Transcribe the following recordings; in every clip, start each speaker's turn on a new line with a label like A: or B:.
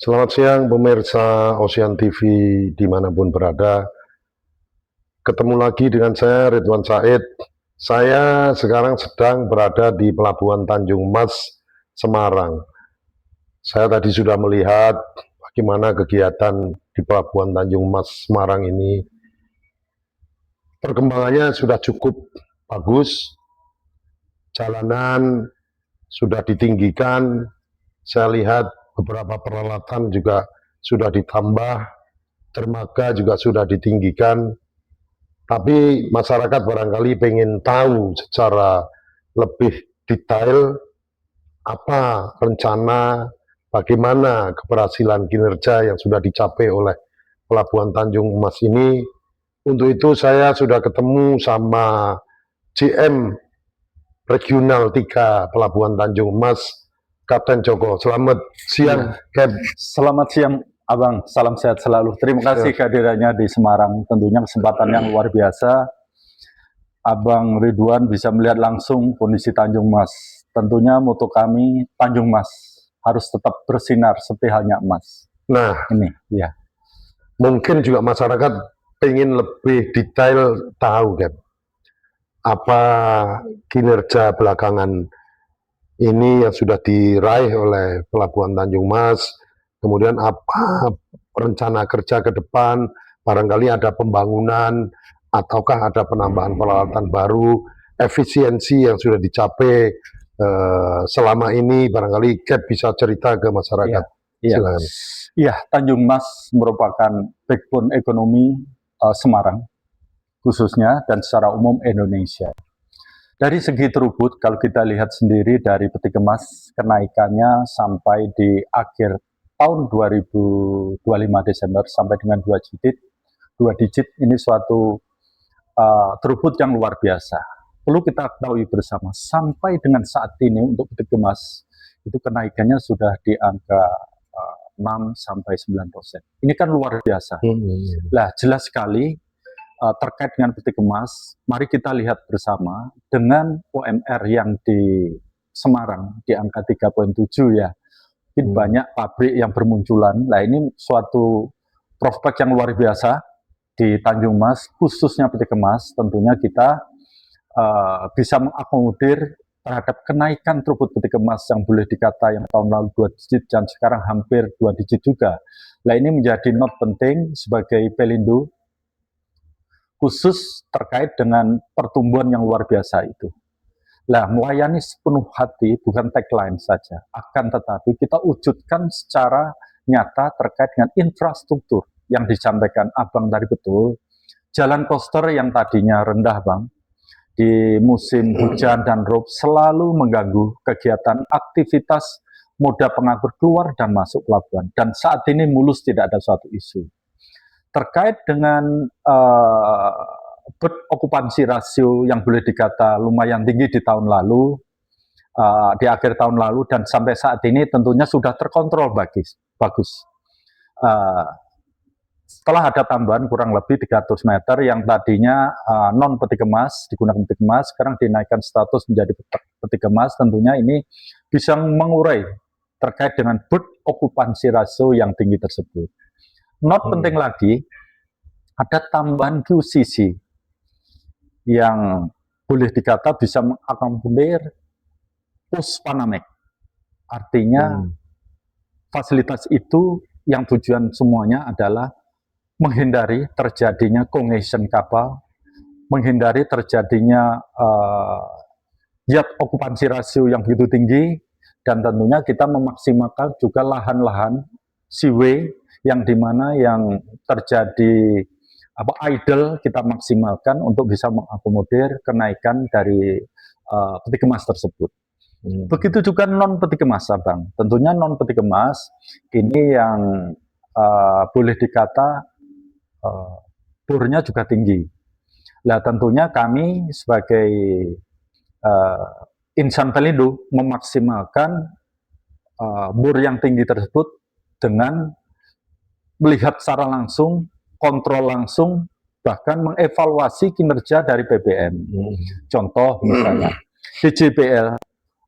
A: Selamat siang pemirsa Ocean TV dimanapun berada. Ketemu lagi dengan saya Ridwan Said. Saya sekarang sedang berada di Pelabuhan Tanjung Mas, Semarang. Saya tadi sudah melihat bagaimana kegiatan di Pelabuhan Tanjung Mas, Semarang ini. Perkembangannya sudah cukup bagus. Jalanan sudah ditinggikan. Saya lihat beberapa peralatan juga sudah ditambah, dermaga juga sudah ditinggikan, tapi masyarakat barangkali pengen tahu secara lebih detail apa rencana, bagaimana keberhasilan kinerja yang sudah dicapai oleh Pelabuhan Tanjung Mas ini. Untuk itu saya sudah ketemu sama GM Regional 3 Pelabuhan Tanjung Mas, Kapten Joko. Selamat siang, Cap.
B: Selamat siang, Abang. Salam sehat selalu. Terima kasih kehadirannya di Semarang. Tentunya kesempatan yang luar biasa. Abang Ridwan bisa melihat langsung kondisi Tanjung Mas. Tentunya moto kami, Tanjung Mas harus tetap bersinar seperti halnya emas.
A: Nah,
B: ini ya.
A: Mungkin juga masyarakat pengen lebih detail tahu, Cap, apa kinerja belakangan ini yang sudah diraih oleh Pelabuhan Tanjung Mas, kemudian apa rencana kerja ke depan, barangkali ada pembangunan, ataukah ada penambahan peralatan baru, efisiensi yang sudah dicapai selama ini, barangkali Cap bisa cerita ke masyarakat.
B: Iya,
A: Silakan.
B: Iya, Tanjung Mas merupakan backbone ekonomi Semarang, khususnya dan secara umum Indonesia. Dari segi throughput, kalau kita lihat sendiri dari peti kemas, kenaikannya sampai di akhir tahun 2025 Desember sampai dengan 2 digit ini suatu throughput yang luar biasa. Perlu kita ketahui bersama, sampai dengan saat ini untuk peti kemas itu kenaikannya sudah di angka 6-9%. Ini kan luar biasa. Nah, jelas sekali terkait dengan peti kemas, mari kita lihat bersama dengan UMR yang di Semarang di angka 3,7 ya. Banyak pabrik yang bermunculan. Nah, ini suatu prospek yang luar biasa di Tanjung Mas, khususnya peti kemas. Tentunya kita bisa mengakomodir terhadap kenaikan throughput peti kemas yang boleh dikata yang tahun lalu 2 digit dan sekarang hampir 2 digit juga. Nah, ini menjadi note penting sebagai pelindo khusus terkait dengan pertumbuhan yang luar biasa itu. Nah, melayani sepenuh hati bukan tagline saja, akan tetapi kita wujudkan secara nyata terkait dengan infrastruktur yang disampaikan Abang tadi betul. Jalan coaster yang tadinya rendah, Bang, di musim hujan dan rob selalu mengganggu kegiatan aktivitas moda pengangkut keluar dan masuk pelabuhan. Dan saat ini mulus, tidak ada suatu isu. Terkait dengan bed okupansi rasio yang boleh dikata lumayan tinggi di tahun lalu, di akhir tahun lalu dan sampai saat ini tentunya sudah terkontrol bagus. Setelah ada tambahan kurang lebih 300 meter yang tadinya non peti kemas, digunakan peti kemas, sekarang dinaikkan status menjadi peti kemas, tentunya ini bisa mengurai terkait dengan bed okupansi rasio yang tinggi tersebut. Not penting lagi, ada tambahan QCC yang boleh dikata bisa mengakomodir post-Panamax. Artinya fasilitas itu yang tujuan semuanya adalah menghindari terjadinya congestion kapal, menghindari terjadinya yacht okupansi rasio yang begitu tinggi, dan tentunya kita memaksimalkan juga lahan-lahan seaway yang dimana yang terjadi idle kita maksimalkan untuk bisa mengakomodir kenaikan dari peti kemas tersebut. Begitu juga non peti kemas, Abang. Tentunya non peti kemas ini yang boleh dikata burnya juga tinggi. Nah, tentunya kami sebagai insan pelindo memaksimalkan bur yang tinggi tersebut dengan melihat secara langsung, kontrol langsung, bahkan mengevaluasi kinerja dari BBM. Contoh misalnya, DJPL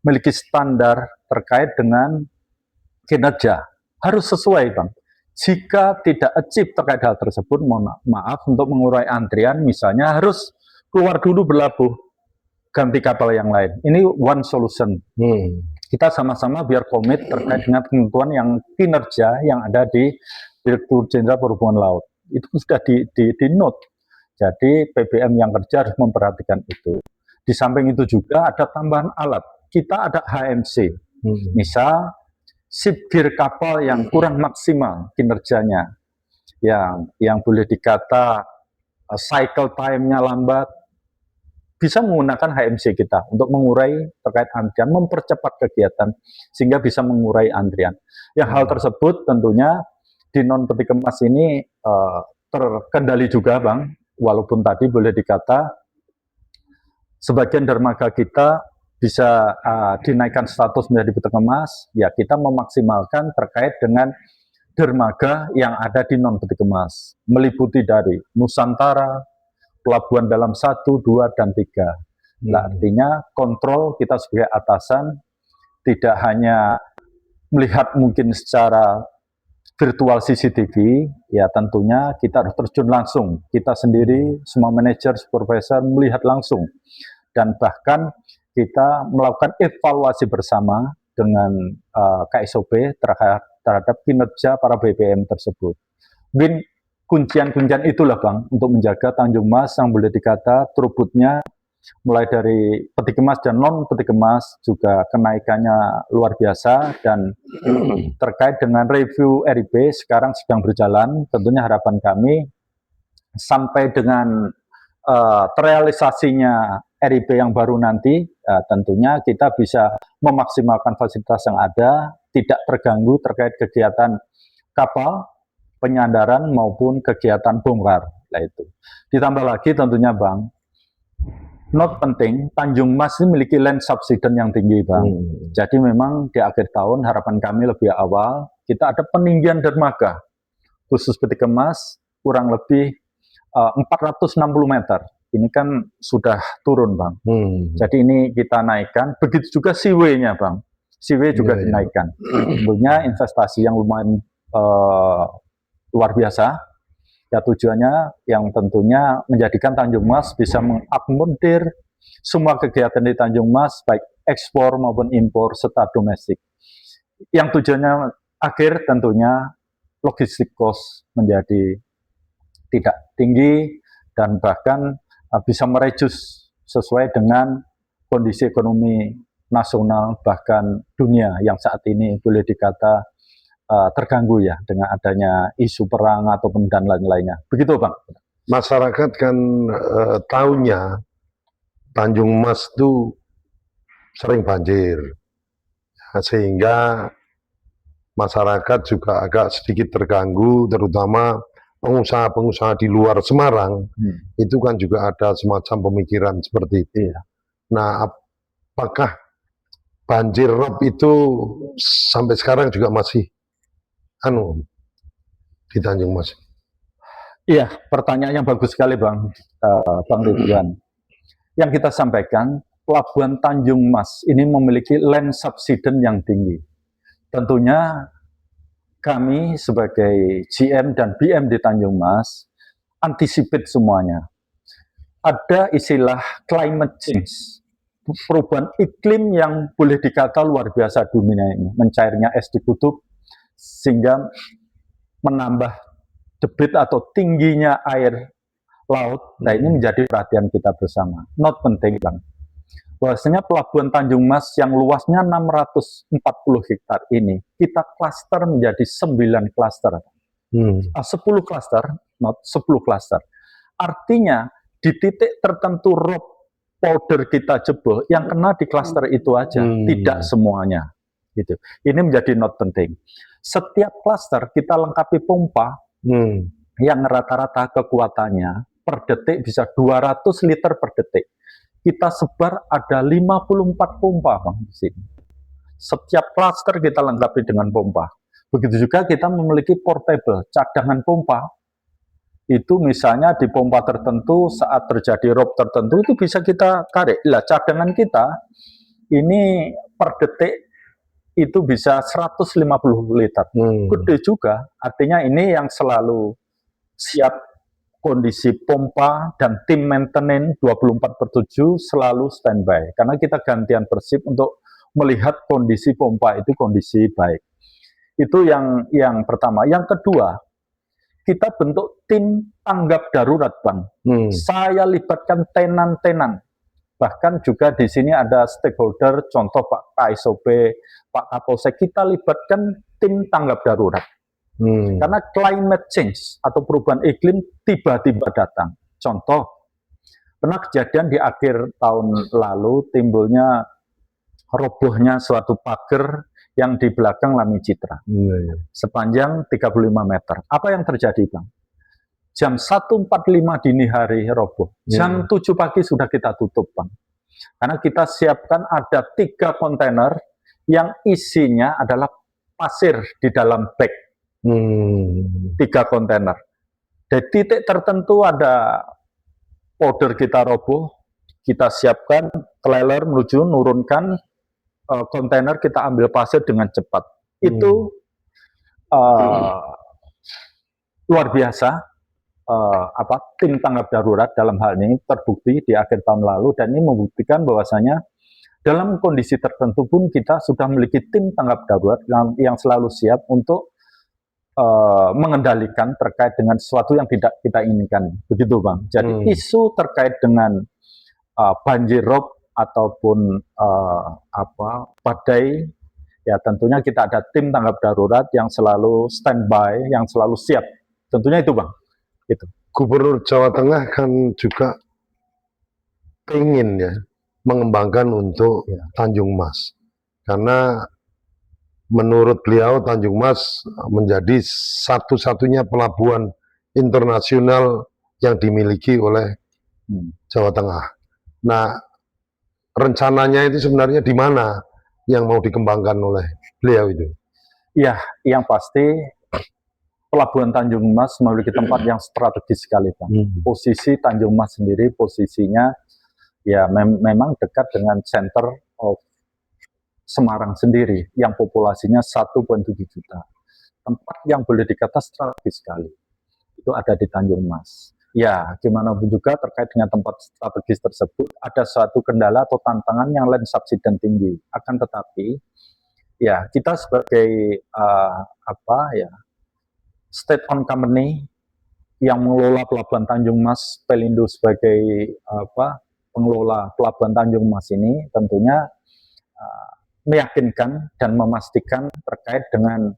B: memiliki standar terkait dengan kinerja harus sesuai, Bang. Jika tidak achieve terkait hal tersebut, mohon maaf untuk mengurai antrian, misalnya harus keluar dulu berlabuh, ganti kapal yang lain. Ini one solution. Kita sama-sama biar komit terkait dengan ketentuan yang kinerja yang ada di Direktur Jenderal Perhubungan Laut. Itu sudah di note. Jadi PBM yang kerja harus memperhatikan itu. Di samping itu juga ada tambahan alat. Kita ada HMC. Misal ship gear kapal yang kurang maksimal kinerjanya, yang boleh dikata cycle time-nya lambat, bisa menggunakan HMC kita untuk mengurai terkait antrian, mempercepat kegiatan sehingga bisa mengurai antrian. Ya, hal tersebut tentunya di non peti kemas ini terkendali juga, Bang, walaupun tadi boleh dikata sebagian dermaga kita bisa dinaikkan status menjadi peti kemas, ya kita memaksimalkan terkait dengan dermaga yang ada di non peti kemas, meliputi dari Nusantara, pelabuhan dalam 1, 2, dan 3. Nah, artinya kontrol kita sebagai atasan tidak hanya melihat mungkin secara virtual CCTV, ya tentunya kita harus terjun langsung. Kita sendiri, semua manajer, supervisor melihat langsung. Dan bahkan kita melakukan evaluasi bersama dengan KSOP terhadap kinerja para BPM tersebut. Mungkin kuncian-kuncian itulah, Bang, untuk menjaga Tanjung Mas yang boleh dikata throughput-nya mulai dari peti kemas dan non peti kemas juga kenaikannya luar biasa. Dan terkait dengan review RIP sekarang sedang berjalan, tentunya harapan kami sampai dengan terrealisasinya RIP yang baru nanti, tentunya kita bisa memaksimalkan fasilitas yang ada, tidak terganggu terkait kegiatan kapal, penyandaran maupun kegiatan bongkar. Nah, itu. Ditambah lagi tentunya, Bang, not penting, Tanjung Mas ini memiliki land subsidence yang tinggi, Bang. Jadi memang di akhir tahun harapan kami lebih awal, kita ada peninggian dermaga, khusus peti kemas, kurang lebih 460 meter. Ini kan sudah turun, Bang. Jadi ini kita naikkan. Begitu juga seaway-nya, Bang. Seaway juga dinaikkan. Tentunya investasi yang lumayan luar biasa. Ya, tujuannya yang tentunya menjadikan Tanjung Mas bisa mengakomodir semua kegiatan di Tanjung Mas, baik ekspor maupun impor serta domestik. Yang tujuannya akhir tentunya logistik cost menjadi tidak tinggi dan bahkan bisa mereduce sesuai dengan kondisi ekonomi nasional bahkan dunia yang saat ini boleh dikata terganggu ya dengan adanya isu perang ataupun dan lain-lainnya. Begitu, Bang.
A: Masyarakat kan tahunya Tanjung Mas itu sering banjir, sehingga masyarakat juga agak sedikit terganggu, terutama pengusaha-pengusaha di luar Semarang. Itu kan juga ada semacam pemikiran seperti itu. Nah, apakah banjir rob itu sampai sekarang juga masih di Tanjung Mas?
B: Iya, pertanyaan yang bagus sekali, Bang, Bang Ridwan. Yang kita sampaikan, Pelabuhan Tanjung Mas ini memiliki land subsidence yang tinggi. Tentunya kami sebagai GM dan BM di Tanjung Mas anticipate semuanya. Ada istilah climate change, perubahan iklim yang boleh dikata luar biasa dunia ini, mencairnya es di kutub sehingga menambah debit atau tingginya air laut. Nah, ini menjadi perhatian kita bersama. Not penting, Bang. Bahwasanya Pelabuhan Tanjung Mas yang luasnya 640 hektar ini, kita klaster menjadi 9 klaster. 10 klaster, not 10 klaster. Artinya, di titik tertentu rob powder kita jebol, yang kena di klaster itu aja, tidak semuanya. Gitu. Ini menjadi not penting. Setiap klaster kita lengkapi pompa, yang rata-rata kekuatannya per detik bisa 200 liter per detik. Kita sebar ada 54 pompa, Bang, di sini. Setiap klaster kita lengkapi dengan pompa. Begitu juga kita memiliki portable, cadangan pompa. Itu misalnya di pompa tertentu saat terjadi rob tertentu itu bisa kita tarik. Lah, cadangan kita ini per detik itu bisa 150 liter. Gede juga, artinya ini yang selalu siap kondisi pompa dan tim maintenance 24/7 selalu standby. Karena kita gantian persib untuk melihat kondisi pompa itu kondisi baik. Itu yang pertama. Yang kedua, kita bentuk tim tanggap darurat, Bang. Saya libatkan tenan-tenan. Bahkan juga di sini ada stakeholder, contoh Pak KSOP, Pak Kapolsek, kita libatkan tim tanggap darurat. Karena climate change atau perubahan iklim tiba-tiba datang. Contoh, pernah kejadian di akhir tahun lalu timbulnya robohnya suatu pagar yang di belakang Lami Citra. Sepanjang 35 meter. Apa yang terjadi, Bang? Jam 1.45 dini hari roboh. Jam 7 pagi sudah kita tutup, Bang. Karena kita siapkan ada 3 kontainer yang isinya adalah pasir di dalam bag. 3 kontainer. Di titik tertentu ada powder kita roboh, kita siapkan trailer menuju nurunkan kontainer, kita ambil pasir dengan cepat. Itu luar biasa. Tim tanggap darurat dalam hal ini terbukti di akhir tahun lalu, dan ini membuktikan bahwasanya dalam kondisi tertentu pun kita sudah memiliki tim tanggap darurat yang selalu siap untuk mengendalikan terkait dengan sesuatu yang tidak kita inginkan, begitu, Bang. Jadi isu terkait dengan banjir rob ataupun badai, ya tentunya kita ada tim tanggap darurat yang selalu standby, yang selalu siap. Tentunya itu, Bang. Itu.
A: Gubernur Jawa Tengah kan juga ingin ya mengembangkan untuk Tanjung Mas, karena menurut beliau Tanjung Mas menjadi satu-satunya pelabuhan internasional yang dimiliki oleh Jawa Tengah. Nah, rencananya itu sebenarnya di mana yang mau dikembangkan oleh beliau itu?
B: Ya, yang pasti Pelabuhan Tanjung Mas memiliki tempat yang strategis sekali, Bang. Posisi Tanjung Mas sendiri, posisinya ya memang dekat dengan center of Semarang sendiri, yang populasinya 1,7 juta. Tempat yang boleh dikata strategis sekali. Itu ada di Tanjung Mas. Ya, gimana pun juga terkait dengan tempat strategis tersebut, ada suatu kendala atau tantangan yang land subsidence tinggi. Akan tetapi, ya kita sebagai state-owned company yang mengelola Pelabuhan Tanjung Mas, Pelindo sebagai pengelola Pelabuhan Tanjung Mas ini tentunya meyakinkan dan memastikan terkait dengan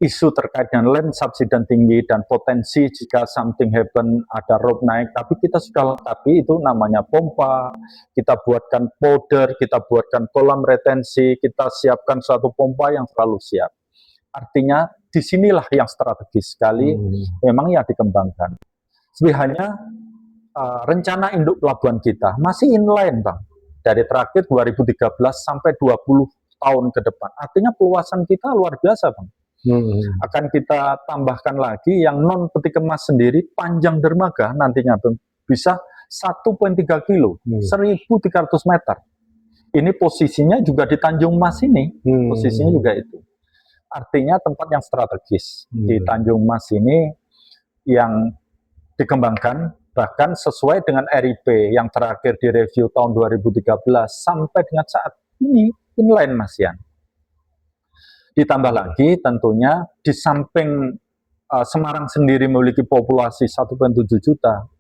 B: isu terkait dengan land subsidence tinggi dan potensi jika something happen, ada rob naik, tapi kita sudah lengkapi itu namanya pompa, kita buatkan powder, kita buatkan kolam retensi, kita siapkan suatu pompa yang selalu siap. Artinya disinilah yang strategis sekali memang yang dikembangkan. Sebenarnya rencana induk pelabuhan kita masih inline, Bang. Dari terakhir 2013 sampai 20 tahun ke depan. Artinya peluasan kita luar biasa, Bang. Akan kita tambahkan lagi yang non peti kemas sendiri, panjang dermaga nantinya, Bang, bisa 1,3 kilo, 1.300 meter. Ini posisinya juga di Tanjung Mas ini, posisinya juga itu. Artinya tempat yang strategis di Tanjung Mas ini yang dikembangkan, bahkan sesuai dengan RIP yang terakhir direview tahun 2013 sampai dengan saat ini inline, Mas Yan. Ditambah lagi tentunya di samping Semarang sendiri memiliki populasi 1,7 juta,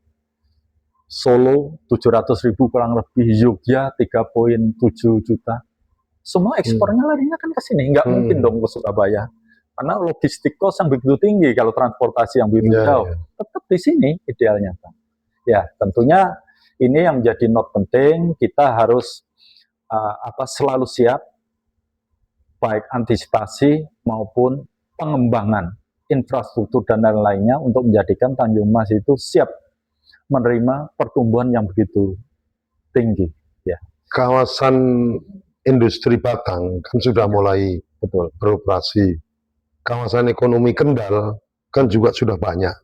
B: Solo 700.000 kurang lebih, Jogja 3,7 juta. Semua ekspornya larinya kan ke sini, nggak mungkin dong ke Surabaya, karena logistik cost yang begitu tinggi kalau transportasi yang begitu jauh. Tetap di sini idealnya, Bang. Ya, tentunya ini yang menjadi note penting, kita harus selalu siap, baik antisipasi maupun pengembangan infrastruktur dan lain-lainnya untuk menjadikan Tanjung Mas itu siap menerima pertumbuhan yang begitu tinggi. Ya.
A: Kawasan industri Batang kan sudah mulai beroperasi. Kawasan ekonomi Kendal kan juga sudah banyak.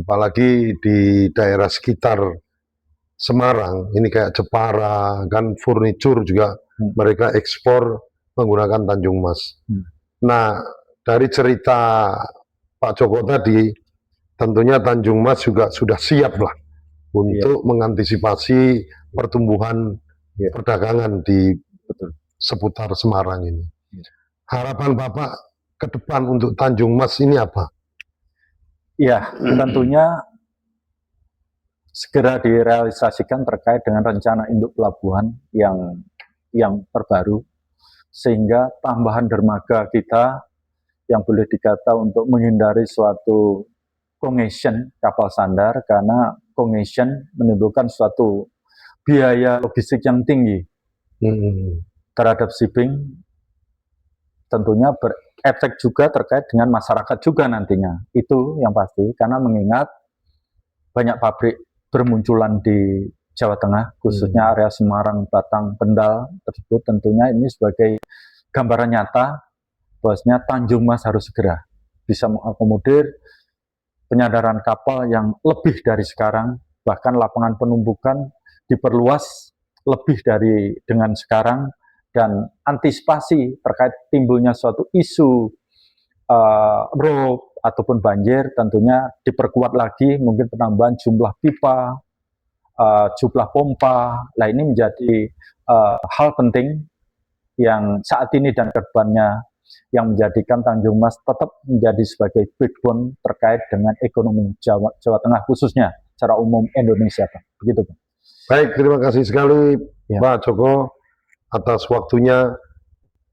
A: Apalagi di daerah sekitar Semarang, ini kayak Jepara, kan furniture juga mereka ekspor menggunakan Tanjung Mas.
B: Hmm.
A: Nah, dari cerita Pak Joko tadi, tentunya Tanjung Mas juga sudah siap lah untuk mengantisipasi pertumbuhan perdagangan di seputar Semarang ini. Harapan Bapak ke depan untuk Tanjung Mas ini apa?
B: Ya, tentunya segera direalisasikan terkait dengan rencana induk pelabuhan yang terbaru, sehingga tambahan dermaga kita yang boleh dikata untuk menghindari suatu congestion kapal sandar, karena congestion menimbulkan suatu biaya logistik yang tinggi terhadap shipping, tentunya berefek juga terkait dengan masyarakat juga nantinya. Itu yang pasti, karena mengingat banyak pabrik bermunculan di Jawa Tengah, khususnya area Semarang, Batang, Kendal tersebut. Tentunya ini sebagai gambaran nyata bahwasanya Tanjung Mas harus segera bisa mengakomodir penyadaran kapal yang lebih dari sekarang, bahkan lapangan penumpukan diperluas lebih dari dengan sekarang, dan antisipasi terkait timbulnya suatu isu rob ataupun banjir tentunya diperkuat lagi, mungkin penambahan jumlah pipa, jumlah pompa. Nah, ini menjadi hal penting yang saat ini dan kedepannya yang menjadikan Tanjung Mas tetap menjadi sebagai backbone terkait dengan ekonomi Jawa Tengah, khususnya secara umum Indonesia, Pak. Begitu, Pak.
A: Baik, terima kasih sekali Pak Joko atas waktunya.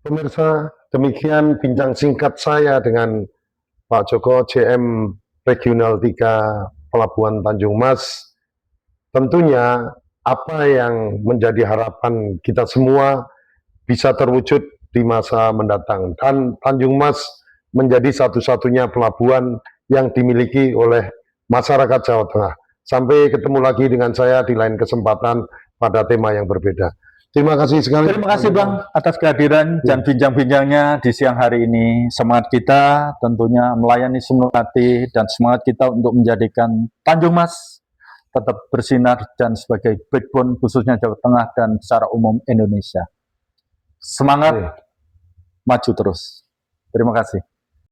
A: Pemirsa, demikian bincang singkat saya dengan Pak Joko, JM Regional 3 Pelabuhan Tanjung Mas. Tentunya apa yang menjadi harapan kita semua bisa terwujud di masa mendatang, dan Tanjung Mas menjadi satu-satunya pelabuhan yang dimiliki oleh masyarakat Jawa Tengah. Sampai ketemu lagi dengan saya di lain kesempatan pada tema yang berbeda. Terima kasih sekali.
B: Terima kasih Bang atas kehadiran dan bincang-bincangnya di siang hari ini. Semangat kita tentunya melayani semua hati, dan semangat kita untuk menjadikan Tanjung Mas tetap bersinar dan sebagai backbone khususnya Jawa Tengah dan secara umum Indonesia. Semangat, maju terus. Terima kasih.